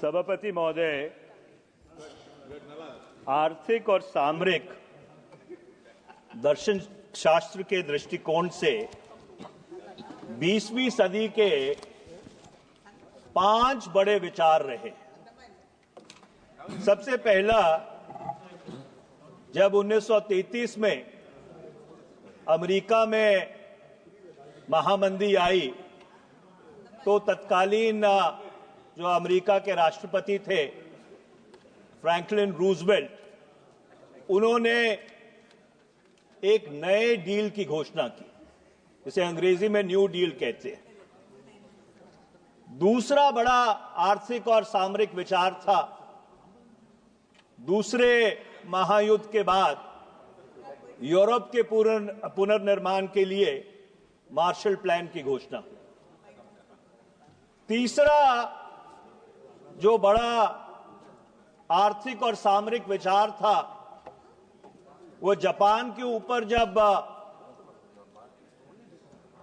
सभापति महोदय, आर्थिक और सामरिक दर्शन शास्त्र के दृष्टिकोण से 20वीं सदी के 5 बड़े विचार रहे। सबसे पहला, जब 1933 में अमेरिका में महामंदी आई तो तत्कालीन जो अमेरिका के राष्ट्रपति थे फ्रैंकलिन रूजवेल्ट, उन्होंने एक नए डील की घोषणा की, जिसे अंग्रेजी में न्यू डील कहते हैं। दूसरा बड़ा आर्थिक और सामरिक विचार था दूसरे महायुद्ध के बाद यूरोप के पुनर्निर्माण के लिए मार्शल प्लान की घोषणा। तीसरा जो बड़ा आर्थिक और सामरिक विचार था वो जापान के ऊपर जब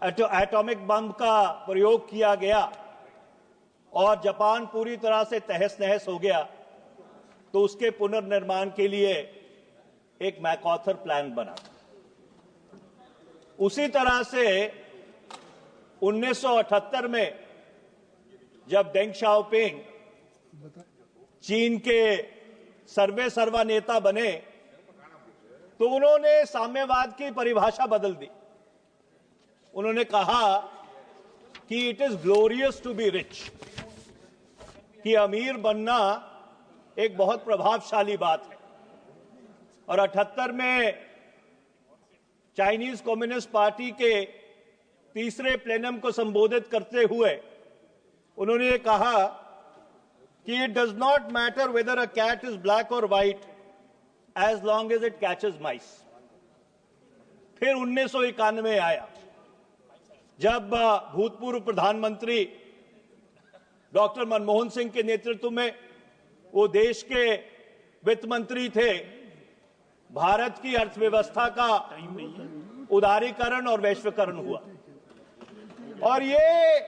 एटॉमिक बम का प्रयोग किया गया और जापान पूरी तरह से तहस नहस हो गया तो उसके पुनर्निर्माण के लिए एक मैकआर्थर प्लान बना। उसी तरह से 1978 में जब डेंग शाओपिंग चीन के सर्वा नेता बने तो उन्होंने साम्यवाद की परिभाषा बदल दी। उन्होंने कहा कि it is glorious to be rich, कि अमीर बनना एक बहुत प्रभावशाली बात है। और 78 में चाइनीज कम्युनिस्ट पार्टी के तीसरे प्लेनम को संबोधित करते हुए उन्होंने ये कहा कि it does not matter whether a cat is black और white as long as it catches mice. फिर 1991 आया जब भूतपूर्व प्रधानमंत्री डॉक्टर मनमोहन सिंह के नेतृत्व में, वो देश के वित्त मंत्री थे, भारत की अर्थव्यवस्था का उदारीकरण और वैश्वीकरण हुआ। और ये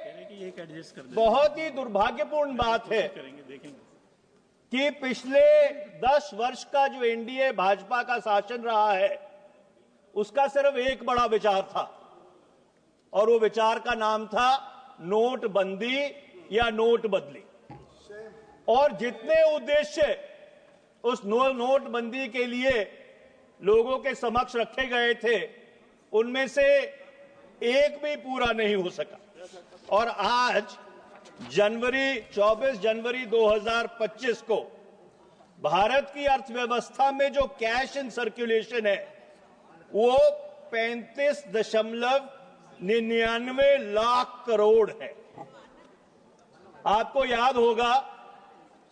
बहुत ही दुर्भाग्यपूर्ण बात है कि पिछले 10 वर्ष का जो एनडीए भाजपा का शासन रहा है उसका सिर्फ एक बड़ा विचार था और वो विचार का नाम था नोटबंदी या नोट बदली। और जितने उद्देश्य उस नोटबंदी के लिए लोगों के समक्ष रखे गए थे उनमें से एक भी पूरा नहीं हो सका। और आज 24 जनवरी 2025 को भारत की अर्थव्यवस्था में जो कैश इन सर्कुलेशन है वो 35.99 लाख करोड़ है। आपको याद होगा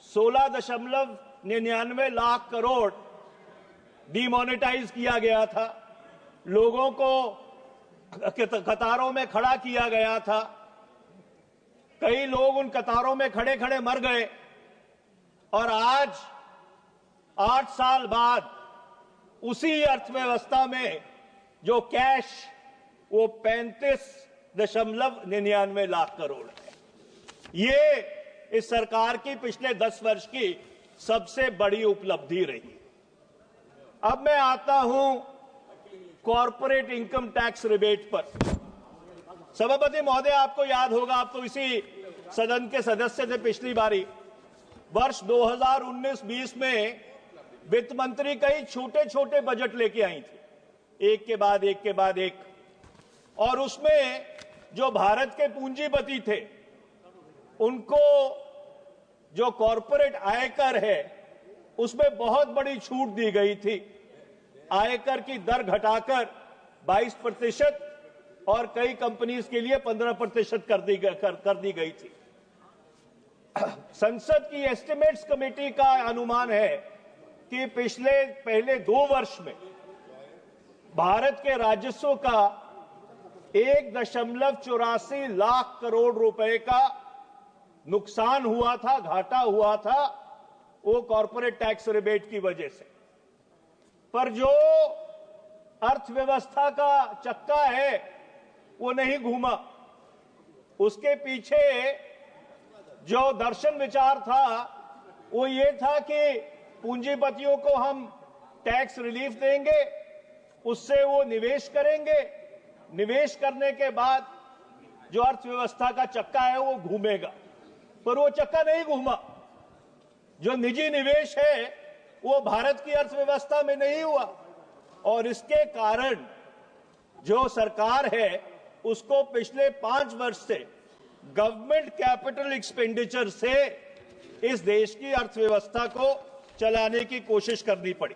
16.99 लाख करोड़ डिमोनेटाइज किया गया था, लोगों को कतारों में खड़ा किया गया था, कई लोग उन कतारों में खड़े खड़े मर गए। और आज 8 साल बाद उसी अर्थव्यवस्था में जो कैश वो 35.99 लाख करोड़ है। ये इस सरकार की पिछले 10 वर्ष की सबसे बड़ी उपलब्धि रही। अब मैं आता हूं कॉर्पोरेट इनकम टैक्स रिबेट पर। सभापति महोदय, आपको याद होगा, आप तो इसी सदन के सदस्य थे पिछली बारी। वर्ष 2019-20 में वित्त मंत्री कई छोटे छोटे बजट लेके आई थी, एक के बाद एक के बाद एक। और उसमें जो भारत के पूंजीपति थे उनको जो कॉर्पोरेट आयकर है उसमें बहुत बड़ी छूट दी गई थी। आयकर की दर घटाकर 22% और कई कंपनीज के लिए 15% कर दी गई थी। संसद की एस्टिमेट्स कमेटी का अनुमान है कि पहले 2 वर्ष में भारत के राजस्व का 1.84 लाख करोड़ रुपए का नुकसान हुआ था, घाटा हुआ था, वो कॉर्पोरेट टैक्स रिबेट की वजह से। पर जो अर्थव्यवस्था का चक्का है वो नहीं घूमा। उसके पीछे जो दर्शन विचार था वो ये था कि पूंजीपतियों को हम टैक्स रिलीफ देंगे, उससे वो निवेश करेंगे, निवेश करने के बाद जो अर्थव्यवस्था का चक्का है वो घूमेगा। पर वो चक्का नहीं घूमा। जो निजी निवेश है वो भारत की अर्थव्यवस्था में नहीं हुआ और इसके कारण जो सरकार है उसको पिछले 5 वर्ष से गवर्नमेंट कैपिटल एक्सपेंडिचर से इस देश की अर्थव्यवस्था को चलाने की कोशिश करनी पड़ी।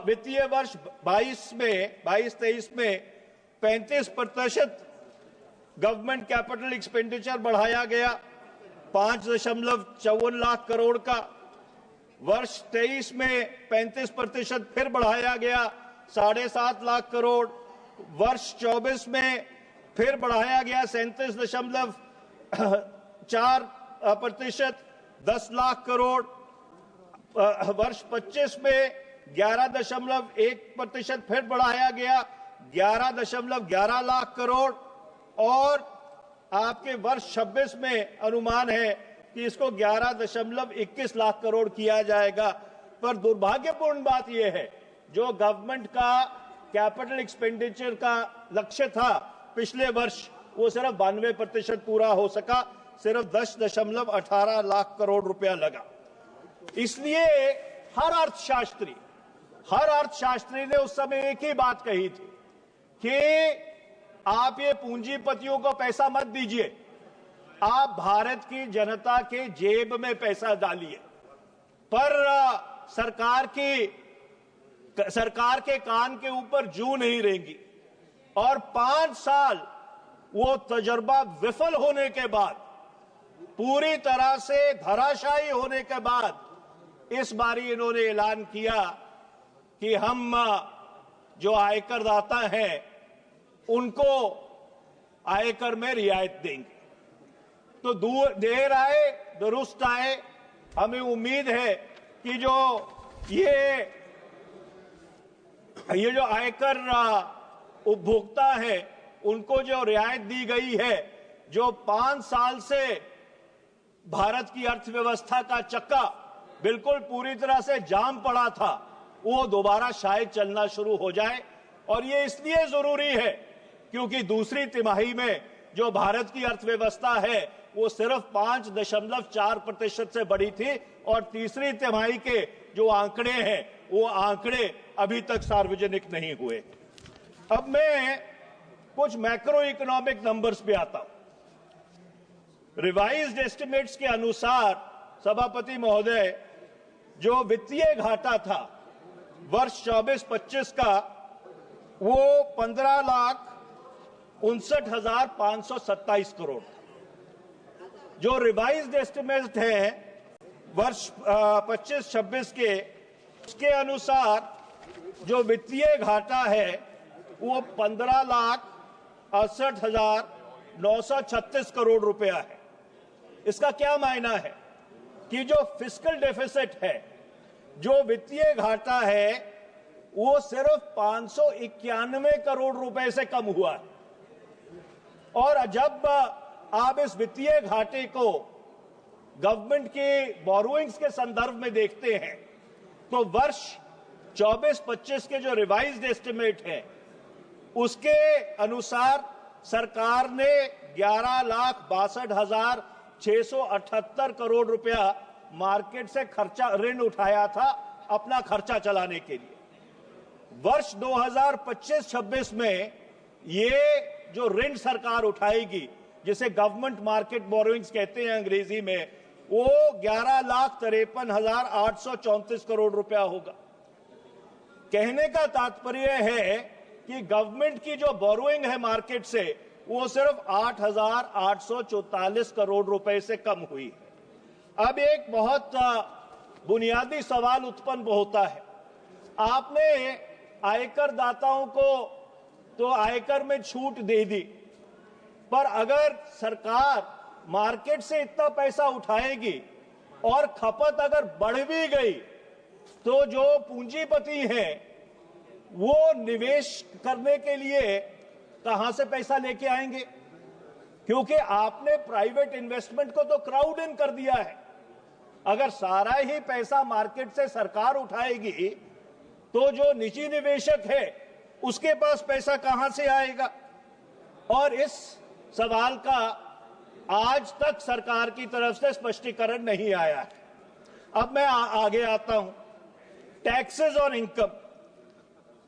वित्तीय वर्ष 22-23 में 35% गवर्नमेंट कैपिटल एक्सपेंडिचर बढ़ाया गया, 5.54 लाख करोड़ का। वर्ष 23 में 35% फिर बढ़ाया गया, 7.5 लाख करोड़। वर्ष 24 में फिर बढ़ाया गया 37.4%, 10 लाख करोड़। वर्ष 25 में 11.1% फिर बढ़ाया गया, 11.11 लाख करोड़। और आपके वर्ष 26 में अनुमान है कि इसको 11.21 लाख करोड़ किया जाएगा। पर दुर्भाग्यपूर्ण बात यह है, जो गवर्नमेंट का कैपिटल एक्सपेंडिचर का लक्ष्य था पिछले वर्ष, वो सिर्फ 92% पूरा हो सका, सिर्फ 10.18 लाख करोड़ रुपया लगा। इसलिए हर अर्थशास्त्री ने उस समय एक ही बात कही थी कि आप ये पूंजीपतियों को पैसा मत दीजिए, आप भारत की जनता के जेब में पैसा डालिए। पर सरकार के कान के ऊपर जूं नहीं रहेंगी और 5 साल वो तजर्बा विफल होने के बाद, पूरी तरह से धराशायी होने के बाद इस बारी इन्होंने ऐलान किया कि हम जो आयकर दाता हैं उनको आयकर में रियायत देंगे। तो देर आए दुरुस्त आए, हमें उम्मीद है कि जो ये जो आयकर उपभोक्ता है उनको जो रियायत दी गई है, जो 5 साल से भारत की अर्थव्यवस्था का चक्का बिल्कुल पूरी तरह से जाम पड़ा था, वो दोबारा शायद चलना शुरू हो जाए। और ये इसलिए जरूरी है क्योंकि दूसरी तिमाही में जो भारत की अर्थव्यवस्था है वो सिर्फ 5.4% से बढ़ी थी और तीसरी तिमाही के जो आंकड़े हैं वो आंकड़े अभी तक सार्वजनिक नहीं हुए। अब मैं कुछ मैक्रो इकोनॉमिक नंबर्स पे आता हूं। रिवाइज्ड एस्टिमेट्स के अनुसार सभापति महोदय, जो वित्तीय घाटा था वर्ष 24-25 का वो 15,59,527 करोड़ था। जो रिवाइज्ड एस्टिमेट है वर्ष 25-26 के, उसके अनुसार जो वित्तीय घाटा है वो 15,68,936 करोड़ रुपया है। इसका क्या मायना है कि जो फिस्कल डेफिसिट है, जो वित्तीय घाटा है, वो सिर्फ 591 करोड़ रुपए से कम हुआ है। और जब आप इस वित्तीय घाटे को गवर्नमेंट के बोरोइंग्स के संदर्भ में देखते हैं तो वर्ष 24-25 के जो रिवाइज्ड एस्टिमेट है उसके अनुसार सरकार ने 11,62,678 करोड़ रुपया मार्केट से ऋण उठाया था अपना खर्चा चलाने के लिए। वर्ष 2025-26 में ये जो ऋण सरकार उठाएगी, जिसे गवर्नमेंट मार्केट बोरोइंग्स कहते हैं अंग्रेजी में, वो 11,53,834 करोड़ रुपया होगा। कहने का तात्पर्य है कि गवर्नमेंट की जो बोरोइंग है मार्केट से वो सिर्फ 8,844 करोड़ रुपए से कम हुई। अब एक बहुत बुनियादी सवाल उत्पन्न होता है, आपने आयकर दाताओं को तो आयकर में छूट दे दी, पर अगर सरकार मार्केट से इतना पैसा उठाएगी और खपत अगर बढ़ भी गई तो जो पूंजीपति हैं वो निवेश करने के लिए कहां से पैसा लेके आएंगे? क्योंकि आपने प्राइवेट इन्वेस्टमेंट को तो क्राउड इन कर दिया है। अगर सारा ही पैसा मार्केट से सरकार उठाएगी तो जो निजी निवेशक है उसके पास पैसा कहां से आएगा? और इस सवाल का आज तक सरकार की तरफ से स्पष्टीकरण नहीं आया है। अब मैं आगे आता हूं। टैक्सेस ऑन इनकम,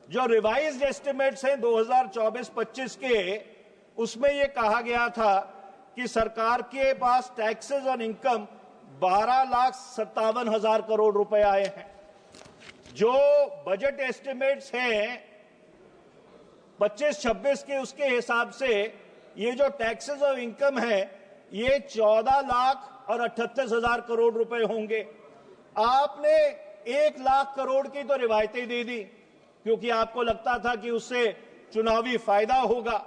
जो रिवाइज्ड एस्टिमेट्स हैं 2024-25 के, उसमें यह कहा गया था कि सरकार के पास टैक्सेस ऑन इनकम 12,57,000 करोड़ रुपए आए हैं। जो बजट एस्टिमेट्स हैं 25-26 के, उसके हिसाब से ये जो टैक्सेस ऑफ इनकम है ये 14,38,000 करोड़ रुपए होंगे। आपने 1 लाख करोड़ की तो रिवायतें दे दी क्योंकि आपको लगता था कि उससे चुनावी फायदा होगा।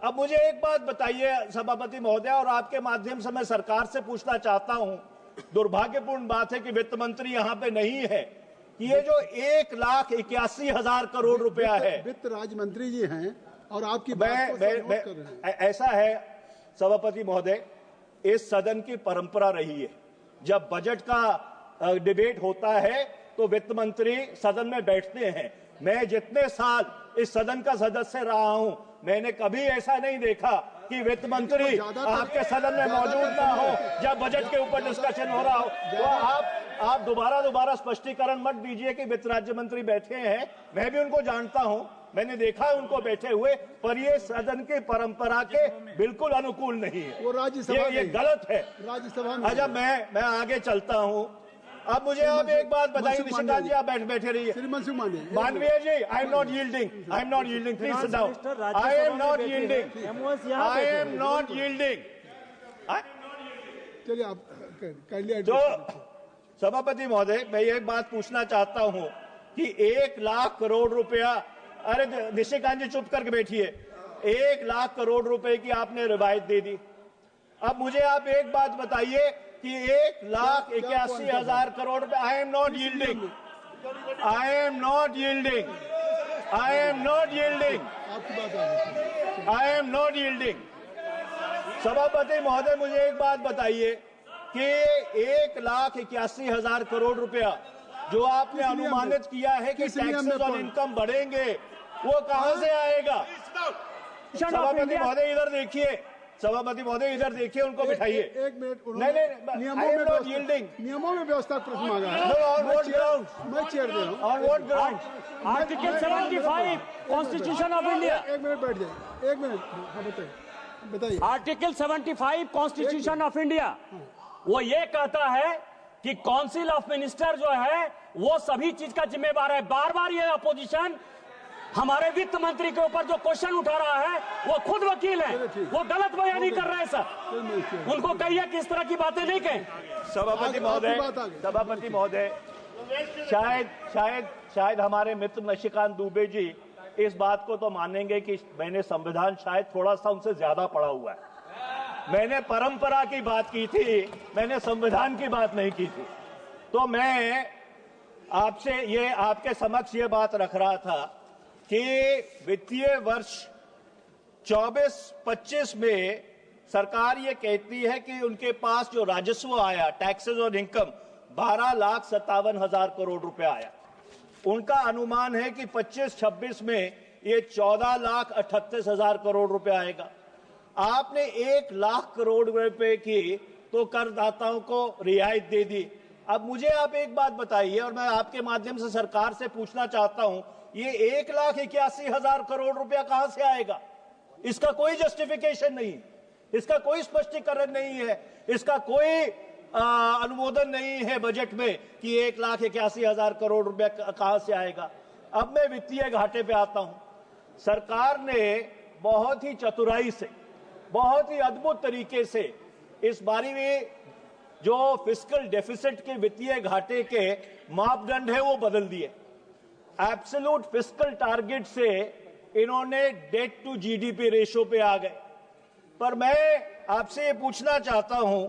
अब मुझे एक बात बताइए सभापति महोदय, और आपके माध्यम से मैं सरकार से पूछना चाहता हूं, दुर्भाग्यपूर्ण बात है कि वित्त मंत्री यहां पे नहीं है, कि ये जो 1,81,000 करोड़ रुपया है, वित्त राज्य मंत्री जी हैं और आपकी बात को सहमत कर रहे हैं। ऐसा है सभापति महोदय, इस सदन की परंपरा रही है, जब बजट का डिबेट होता है तो वित्त मंत्री सदन में बैठते हैं। मैं जितने साल इस सदन का सदस्य रहा हूं, मैंने कभी ऐसा नहीं देखा कि वित्त मंत्री आपके सदन में मौजूद ना हो जब बजट के ऊपर डिस्कशन हो रहा हो। तो आप दोबारा स्पष्टीकरण मत दीजिए कि वित्त राज्य मंत्री बैठे हैं। मैं भी उनको जानता हूं, मैंने देखा है उनको बैठे हुए, पर ये सदन की परंपरा के बिल्कुल अनुकूल नहीं है। वो राज्यसभा ये गलत है राज्यसभा में। अच्छा, मैं आगे चलता हूं। अब मुझे आप एक बात बताइए निशिकांत जी, आप बैठे रहिए। मानवीय जी, I am not yielding, please sit down. I am not yielding. चलिए आप कर लिया। तो सभापति महोदय, मैं एक बात पूछना चाहता हूं कि 1 लाख करोड़ रुपया, अरे निशिकांत जी चुप करके बैठिए, 1 लाख करोड़ रुपए की आपने रिवायत दे दी। अब मुझे आप एक बात बताइए कि 1,81,000 करोड़ रुपए, आई एम नॉट यील्डिंग, सभापति महोदय, मुझे एक बात बताइए कि 1,81,000 करोड़ रुपया जो आपने अनुमानित किया है कि टैक्सेस ऑन इनकम बढ़ेंगे, वो कहां से आएगा? सभापति महोदय इधर देखिए, उनको बिठाइए। एक मिनट, नियमों में व्यवस्था प्रश्न मांगा है। मैं चेयर दे रहा हूँ। Article 75 constitution of India. एक मिनट बैठ जाए, एक मिनट बताइए। आर्टिकल 75 कॉन्स्टिट्यूशन ऑफ इंडिया वो ये कहता है कि काउंसिल ऑफ मिनिस्टर जो है वो सभी चीज का जिम्मेवार है। बार बार ये अपोजिशन हमारे वित्त मंत्री के ऊपर जो क्वेश्चन उठा रहा है, वो खुद वकील है, वो गलत बयानी कर रहे हैं सर। उनको कहिए कि इस तरह की बातें नहीं कहें। सभापति महोदय, शायद हमारे मित्र निशिकांत दुबे जी इस बात को तो मानेंगे कि मैंने संविधान शायद थोड़ा सा उनसे ज्यादा पढ़ा हुआ है। मैंने परंपरा की बात की थी, मैंने संविधान की बात नहीं की थी। तो मैं आपके समक्ष ये बात रख रहा था कि वित्तीय वर्ष 24-25 में सरकार ये कहती है कि उनके पास जो राजस्व आया, टैक्सेस ऑन इनकम, 12,57,000 करोड़ रुपए आया। उनका अनुमान है कि 25-26 में ये 14,38,000 करोड़ रुपए आएगा। आपने 1 लाख करोड़ रुपए की तो करदाताओं को रियायत दे दी। अब मुझे आप एक बात बताइए, और मैं आपके माध्यम से सरकार से पूछना चाहता हूं, ये 1,81,000 करोड़ रुपया कहां से आएगा? इसका कोई जस्टिफिकेशन नहीं, इसका कोई स्पष्टीकरण नहीं है, इसका कोई अनुमोदन नहीं है बजट में कि 1,81,000 करोड़ रुपया कहां से आएगा। अब मैं वित्तीय घाटे पे आता हूं। सरकार ने बहुत ही चतुराई से, बहुत ही अद्भुत तरीके से इस बारी में जो फिस्कल डेफिसिट के वित्तीय घाटे के मापदंड है वो बदल दिए। एब्सोल्यूट फिस्कल टारगेट से इन्होंने डेट टू जीडीपी रेशो पे आ गए। पर मैं आपसे ये पूछना चाहता हूं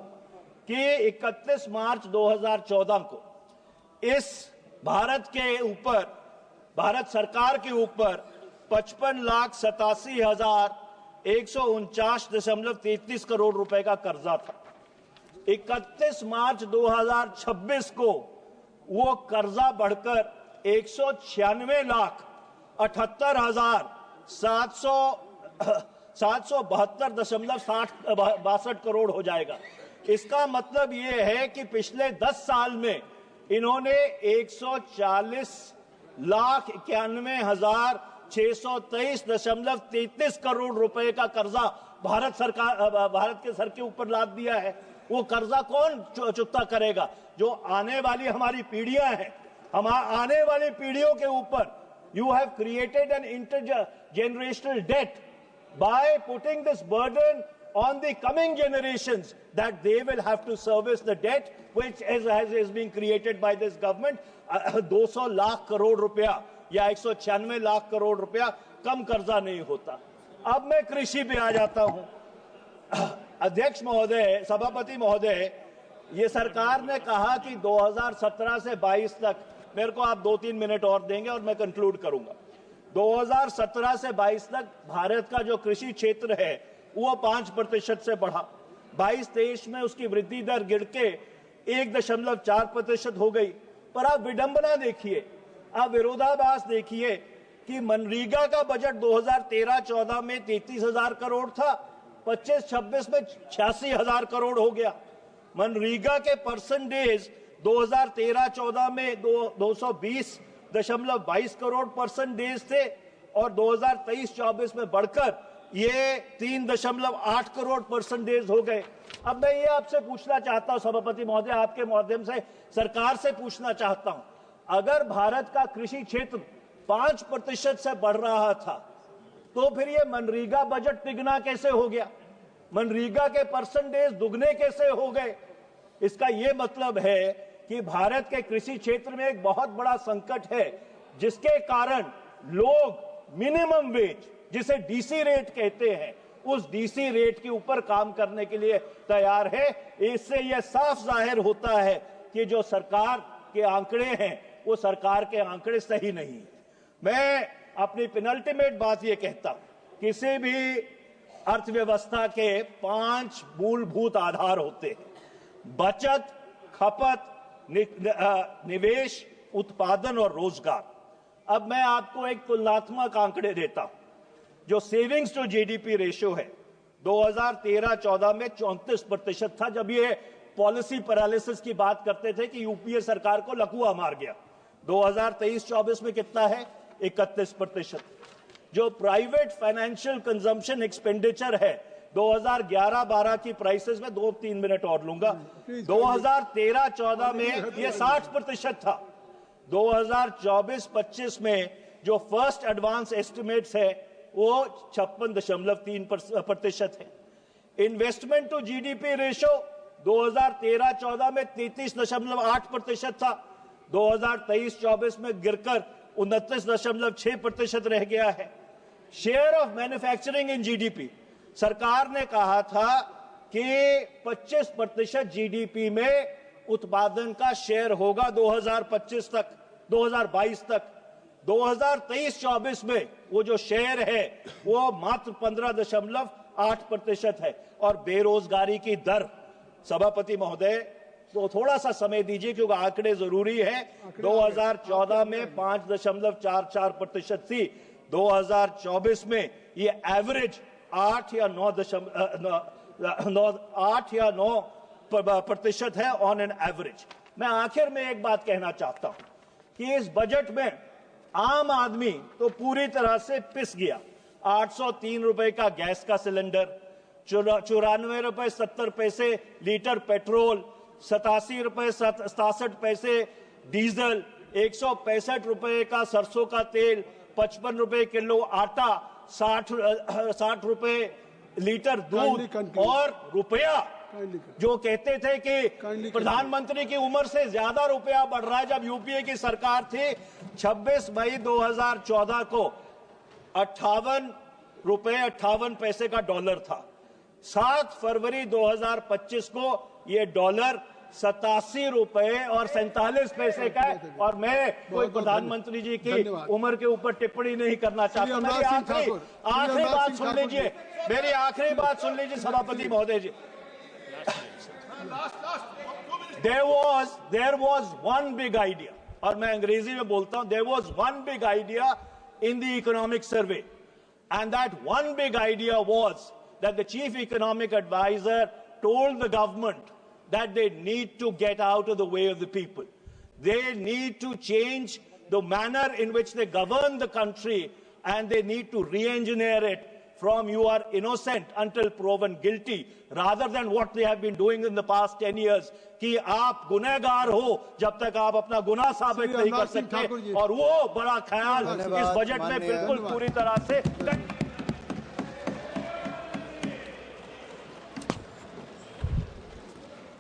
कि 31 मार्च 2014 को इस भारत सरकार के ऊपर 55,87,000 149.33 करोड़ रुपए का कर्जा था। 31 मार्च 2026 को वो कर्जा बढ़कर 196,78,772.62 करोड़ हो जाएगा। इसका मतलब ये है कि पिछले 10 साल में इन्होंने 140,91,623.33 करोड़ रुपए का कर्जा भारत के सर के ऊपर लाद दिया है। वो कर्जा कौन चुकता करेगा? जो आने वाली हमारी पीढ़ियां हैं, हम आने वाली पीढ़ियों के ऊपर you have created an intergenerational debt by putting this burden on the coming generations that they will have to service the debt which is being created by this government। 200 lakh crore रुपया या 196 लाख करोड़ रुपया कम कर्जा नहीं होता। अब मैं कृषि पे आ जाता हूं। अध्यक्ष महोदय, सभापति महोदय, ये सरकार ने कहा कि 2017 से 22 तक, मेरे को आप 2-3 मिनट और देंगे और मैं कंक्लूड करूंगा। 2017 से 22 तक भारत का जो कृषि क्षेत्र है वो 5% से बढ़ा। 22-23 में उसकी वृद्धि दर गिर के 1.4% हो गई। पर आप विडंबना देखिए, आप विरोधाभास देखिए कि मनरेगा का बजट 2013-14 में 33,000 करोड़ था, 25-26 में 86,000 करोड़ हो गया। मनरेगा के परसेंटेज 2013-14 में 220.22 करोड़ परसेंटेज थे और 2023-24 में बढ़कर ये 3.8 करोड़ परसेंटेज हो गए। अब मैं ये आपसे पूछना चाहता हूं सभापति महोदय, आपके माध्यम से सरकार से पूछना चाहता हूं, अगर भारत का कृषि क्षेत्र 5% से बढ़ रहा था तो फिर ये मनरेगा बजट तिगुना कैसे हो गया? मनरेगा के परसेंटेज दुगने कैसे हो गए? इसका ये मतलब है कि भारत के कृषि क्षेत्र में एक बहुत बड़ा संकट है, जिसके कारण लोग मिनिमम वेज, जिसे डीसी रेट कहते हैं, उस डीसी रेट के ऊपर काम करने के लिए तैयार है। इससे यह साफ जाहिर होता है कि जो सरकार के आंकड़े हैं वो सरकार के आंकड़े सही नहीं। मैं अपनी पेनल्टीमेट बात ये कहता हूं, किसी भी अर्थव्यवस्था के 5 मूलभूत आधार होते हैं: बचत, खपत, निवेश, उत्पादन और रोजगार। अब मैं आपको एक तुलनात्मक आंकड़े देता हूं। जो सेविंग्स टू जीडीपी रेशियो है 2013-14 में 34% था, जब ये पॉलिसी पैरालिसिस की बात करते थे कि यूपीए सरकार को लकवा मार गया। 2023-24 में कितना है? 31%। जो प्राइवेट फाइनेंशियल कंजम्पशन एक्सपेंडिचर है 2011-12 की प्राइसेस में 2-3 मिनट और लूंगा, 2013-14 में ये 60% था। 2024-25 में जो फर्स्ट एडवांस एस्टिमेट्स है वो 56.3% है। इन्वेस्टमेंट टू जीडीपी रेशियो 2013-14 में 33.8% था, 2023-24 में गिरकर 29.6% रह गया है। Share of manufacturing in GDP, सरकार ने कहा था कि 25% जीडीपी में उत्पादन का शेयर होगा 2022 तक। 2023-24 में वो जो शेयर है वो मात्र 15.8% है। और बेरोजगारी की दर, सभापति महोदय, तो थोड़ा सा समय दीजिए क्योंकि आंकड़े जरूरी है। 2014 में 5.44% थी, 2024 में ये एवरेज 8 या 9% है ऑन एन एवरेज। मैं आखिर में एक बात कहना चाहता हूं कि इस बजट में आम आदमी तो पूरी तरह से पिस गया। 803 रुपए का गैस का सिलेंडर, 94 रुपए 70 पैसे लीटर पेट्रोल, 87 रुपए 67 पैसे डीजल, 165 रुपए का सरसों का तेल, 55 रुपए किलो आटा, 60 रुपए लीटर दूध और रुपया जो कहते थे कि प्रधानमंत्री की उम्र से ज्यादा रुपया बढ़ रहा है। जब यूपीए की सरकार थी 26 मई 2014 को 58 रुपए 58 पैसे का डॉलर था। 7 फरवरी 2025 को यह डॉलर 87 रुपए और 47 पैसे का है। और मैं कोई प्रधानमंत्री जी की धन्यवाद। उम्र के ऊपर टिप्पणी नहीं करना चाहता। अनुराग मेरी सिंह आखिरी ठाकुर, आखिरी अनुराग बात सिंह सुन ठाकुर लीजिए, मेरी आखिरी बात सुन लीजिए सभापति महोदय जी। There was one big idea, और मैं अंग्रेजी में बोलता हूं, there was one big idea in the economic survey, and that one big idea was that the chief economic advisor told the government that they need to get out of the way of the people. They need to change the manner in which they govern the country, and they need to re-engineer it from you are innocent until proven guilty, rather than what they have been doing in the past 10 years, कि आप गुनहगार हो जब तक आप अपना गुनाह साबित नहीं कर सकते। और वो बड़ा ख्याल इस बजट में बिल्कुल पूरी तरह से